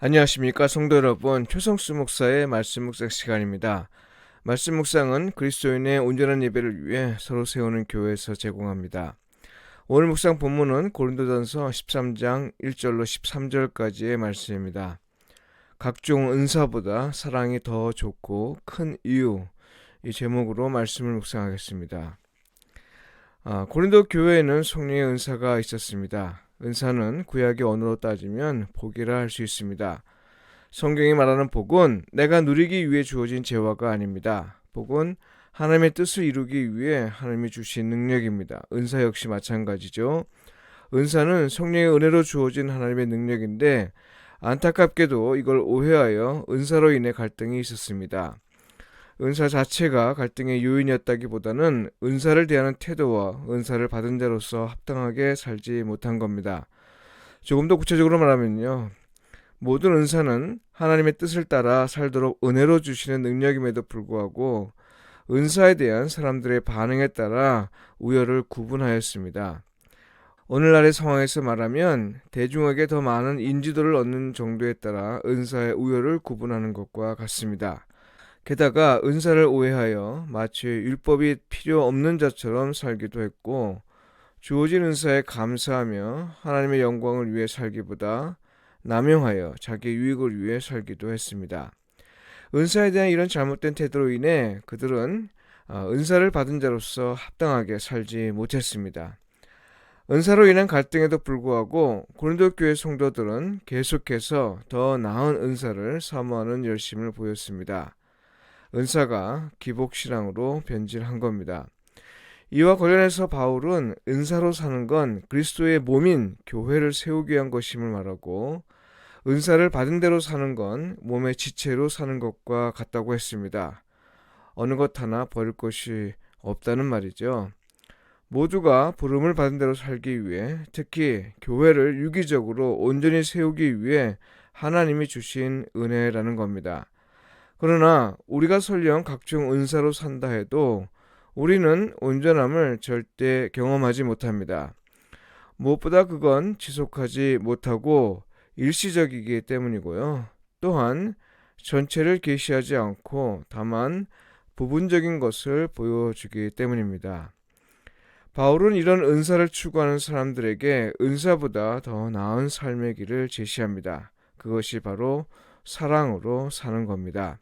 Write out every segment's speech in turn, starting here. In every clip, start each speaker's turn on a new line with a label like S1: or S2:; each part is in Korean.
S1: 안녕하십니까 성도 여러분, 최성수 목사의 말씀 묵상 시간입니다. 말씀 묵상은 그리스도인의 온전한 예배를 위해 서로 세우는 교회에서 제공합니다. 오늘 묵상 본문은 고린도전서 13장 1절로 13절까지의 말씀입니다. 각종 은사보다 사랑이 더 좋고 큰 이유, 이 제목으로 말씀을 묵상하겠습니다. 고린도 교회에는 성령의 은사가 있었습니다. 은사는 구약의 언어로 따지면 복이라 할 수 있습니다. 성경이 말하는 복은 내가 누리기 위해 주어진 재화가 아닙니다. 복은 하나님의 뜻을 이루기 위해 하나님이 주신 능력입니다. 은사 역시 마찬가지죠. 은사는 성령의 은혜로 주어진 하나님의 능력인데 안타깝게도 이걸 오해하여 은사로 인해 갈등이 있었습니다. 은사 자체가 갈등의 요인이었다기보다는 은사를 대하는 태도와 은사를 받은 자로서 합당하게 살지 못한 겁니다. 조금 더 구체적으로 말하면요, 모든 은사는 하나님의 뜻을 따라 살도록 은혜로 주시는 능력임에도 불구하고 은사에 대한 사람들의 반응에 따라 우열을 구분하였습니다. 오늘날의 상황에서 말하면 대중에게 더 많은 인지도를 얻는 정도에 따라 은사의 우열을 구분하는 것과 같습니다. 게다가 은사를 오해하여 마치 율법이 필요 없는 자처럼 살기도 했고, 주어진 은사에 감사하며 하나님의 영광을 위해 살기보다 남용하여 자기 유익을 위해 살기도 했습니다. 은사에 대한 이런 잘못된 태도로 인해 그들은 은사를 받은 자로서 합당하게 살지 못했습니다. 은사로 인한 갈등에도 불구하고 고린도 교회 성도들은 계속해서 더 나은 은사를 사모하는 열심을 보였습니다. 은사가 기복신앙으로 변질한 겁니다. 이와 관련해서 바울은 은사로 사는 건 그리스도의 몸인 교회를 세우기 위한 것임을 말하고, 은사를 받은 대로 사는 건 몸의 지체로 사는 것과 같다고 했습니다. 어느 것 하나 버릴 것이 없다는 말이죠. 모두가 부름을 받은 대로 살기 위해, 특히 교회를 유기적으로 온전히 세우기 위해 하나님이 주신 은혜라는 겁니다. 그러나 우리가 설령 각종 은사로 산다 해도 우리는 온전함을 절대 경험하지 못합니다. 무엇보다 그건 지속하지 못하고 일시적이기 때문이고요. 또한 전체를 계시하지 않고 다만 부분적인 것을 보여주기 때문입니다. 바울은 이런 은사를 추구하는 사람들에게 은사보다 더 나은 삶의 길을 제시합니다. 그것이 바로 사랑으로 사는 겁니다.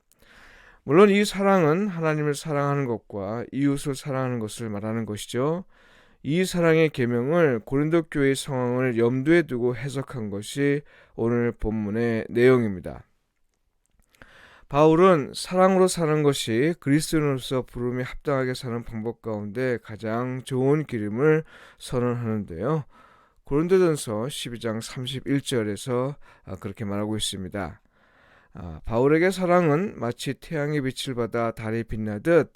S1: 물론 이 사랑은 하나님을 사랑하는 것과 이웃을 사랑하는 것을 말하는 것이죠. 이 사랑의 계명을 고린도 교회의 상황을 염두에 두고 해석한 것이 오늘 본문의 내용입니다. 바울은 사랑으로 사는 것이 그리스도인으로서 부름에 합당하게 사는 방법 가운데 가장 좋은 길임을 선언하는데요. 고린도전서 12장 31절에서 그렇게 말하고 있습니다. 바울에게 사랑은 마치 태양의 빛을 받아 달이 빛나듯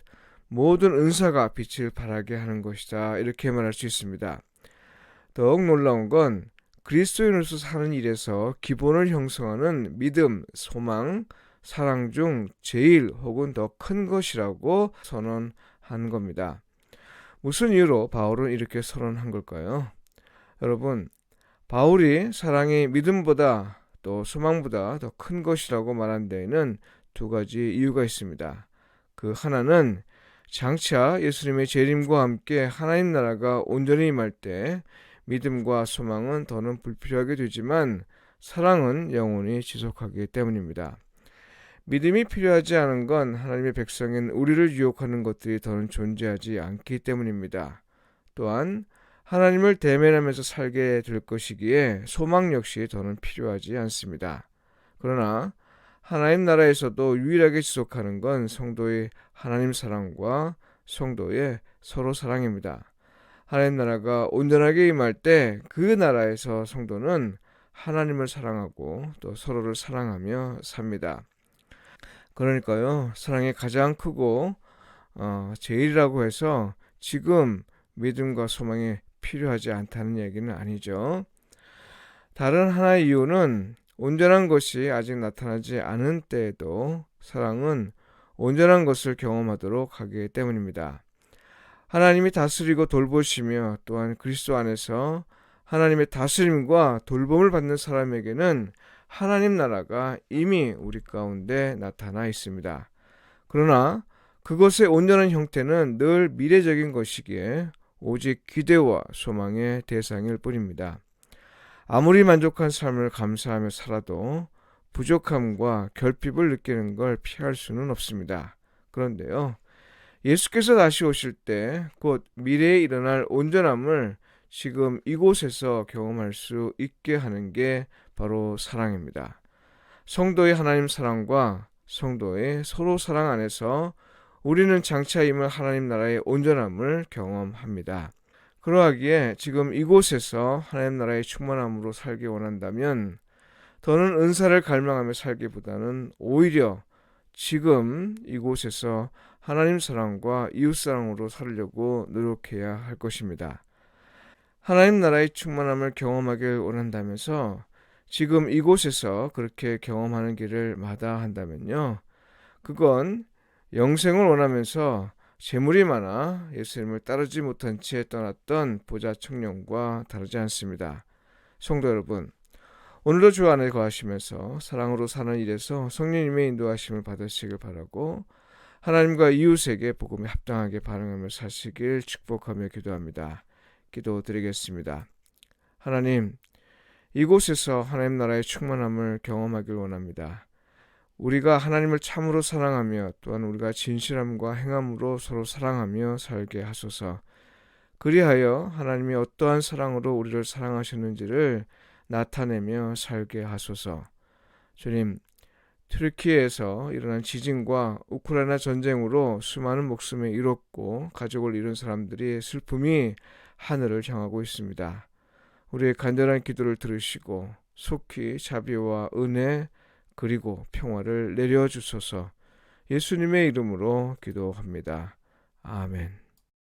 S1: 모든 은사가 빛을 발하게 하는 것이다, 이렇게 말할 수 있습니다. 더욱 놀라운 건 그리스도인으로서 사는 일에서 기본을 형성하는 믿음, 소망, 사랑 중 제일 혹은 더 큰 것이라고 선언한 겁니다. 무슨 이유로 바울은 이렇게 선언한 걸까요? 여러분, 바울이 사랑이 믿음보다 또 소망보다 더 큰 것이라고 말한 데에는 두 가지 이유가 있습니다. 그 하나는 장차 예수님의 재림과 함께 하나님 나라가 온전히 임할 때 믿음과 소망은 더는 불필요하게 되지만 사랑은 영원히 지속하기 때문입니다. 믿음이 필요하지 않은 건 하나님의 백성인 우리를 유혹하는 것들이 더는 존재하지 않기 때문입니다. 또한 하나님을 대면하면서 살게 될 것이기에 소망 역시 더는 필요하지 않습니다. 그러나 하나님 나라에서도 유일하게 지속하는 건 성도의 하나님 사랑과 성도의 서로 사랑입니다. 하나님 나라가 온전하게 임할 때 그 나라에서 성도는 하나님을 사랑하고 또 서로를 사랑하며 삽니다. 그러니까요, 사랑이 가장 크고 제일이라고 해서 지금 믿음과 소망이 필요하지 않다는 얘기는 아니죠. 다른 하나의 이유는 온전한 것이 아직 나타나지 않은 때에도 사랑은 온전한 것을 경험하도록 하기 때문입니다. 하나님이 다스리고 돌보시며 또한 그리스도 안에서 하나님의 다스림과 돌봄을 받는 사람에게는 하나님 나라가 이미 우리 가운데 나타나 있습니다. 그러나 그것의 온전한 형태는 늘 미래적인 것이기에 오직 기대와 소망의 대상일 뿐입니다. 아무리 만족한 삶을 감사하며 살아도 부족함과 결핍을 느끼는 걸 피할 수는 없습니다. 그런데요, 예수께서 다시 오실 때 곧 미래에 일어날 온전함을 지금 이곳에서 경험할 수 있게 하는 게 바로 사랑입니다. 성도의 하나님 사랑과 성도의 서로 사랑 안에서 우리는 장차 임할 하나님 나라의 온전함을 경험합니다. 그러하기에 지금 이곳에서 하나님 나라의 충만함으로 살기 원한다면 더는 은사를 갈망하며 살기보다는 오히려 지금 이곳에서 하나님 사랑과 이웃 사랑으로 살려고 노력해야 할 것입니다. 하나님 나라의 충만함을 경험하길 원한다면서 지금 이곳에서 그렇게 경험하는 길을 마다한다면요, 그건 영생을 원하면서 재물이 많아 예수님을 따르지 못한 채 떠났던 부자 청년과 다르지 않습니다. 성도 여러분, 오늘도 주 안에 거하시면서 사랑으로 사는 일에서 성령님의 인도하심을 받으시길 바라고 하나님과 이웃에게 복음에 합당하게 반응하며 사시길 축복하며 기도합니다. 기도드리겠습니다. 하나님, 이곳에서 하나님 나라의 충만함을 경험하길 원합니다. 우리가 하나님을 참으로 사랑하며 또한 우리가 진실함과 행함으로 서로 사랑하며 살게 하소서. 그리하여 하나님이 어떠한 사랑으로 우리를 사랑하셨는지를 나타내며 살게 하소서. 주님, 튀르키예에서 일어난 지진과 우크라이나 전쟁으로 수많은 목숨을 잃었고 가족을 잃은 사람들이 슬픔이 하늘을 향하고 있습니다. 우리의 간절한 기도를 들으시고 속히 자비와 은혜 그리고 평화를 내려주소서. 예수님의 이름으로 기도합니다. 아멘.